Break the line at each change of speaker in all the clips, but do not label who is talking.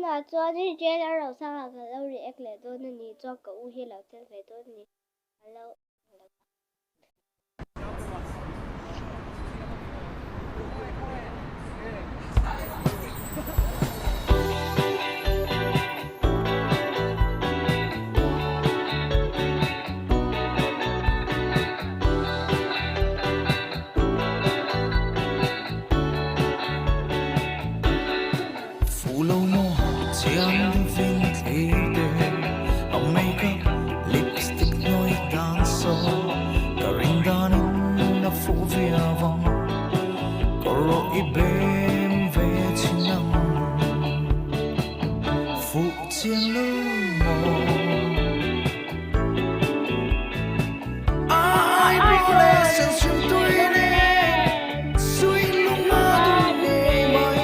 là cho đi chơi Lalrosanga cái lâu react lại tôi nên đi cho cậu hi lâu tên về tôi nên hello
Phụ lâu mô chỉ ăn được viên thế đời ông make up lipstick nói tan sâu cả ring đàn đã phụ vía vòng có rồi bên về chỉ nằm phụ chiên lâu mô ai bỏ lẽ sang chuyện tôi nên suy lúc mà tôi nghe mày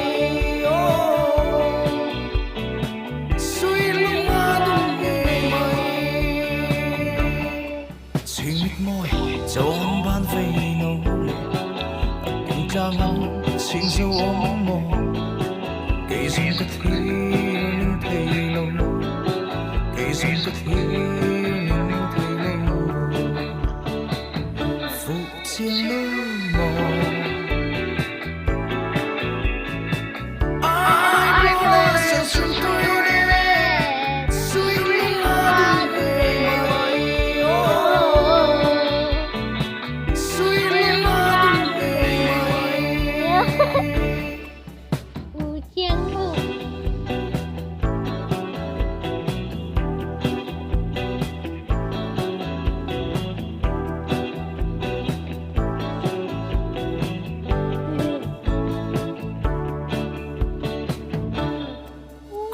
suy lúc mà tôi nghe mày chỉ mịt môi trốn ban về nấu lệ em ca ngóng xin dấu ôm mồ cây dung cất hiên thầy lâu cây dung cất hiên thầy lâu phụ chiên lâu mồ ai bỏ lẽ sang chuyện tôi nên suy lúc mà tôi nghe mày suy lúc mà tôi nghe mày
Ủ chiên mù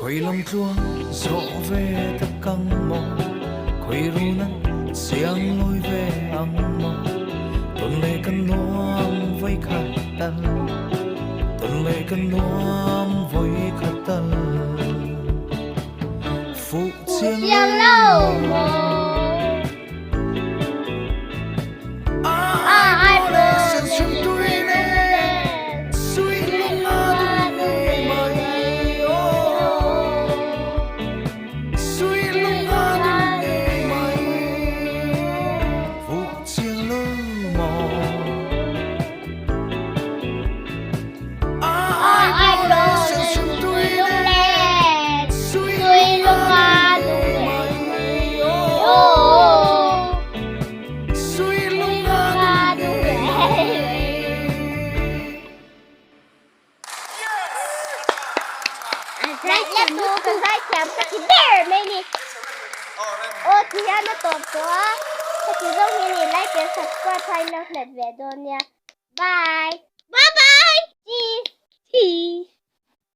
quay lòng chuông dỗ về tất căng mồ quay ru nắng xiang lối về âm mồ tuần lệ cân nuông với khát tân tuần lệ cân nuông với khát tân phụ chiên
chiên lâu mồ
ai bỏ lẽ sang chuyện tôi nên suy lúc mà tôi nghe mày suy lúc mà tôi nghe mày phụ chiên lâu mồ ai bỏ lẽ sang chuyện tôi nên suy lúc mà tôi nghe mày suy lúc mà tôi nghe mày
Right, let's go to the camp. Cái bear maybe. Ô thì anh nó tốt quá. Cái giống như này like and subscribe cho anh nó về luôn nha. Bye.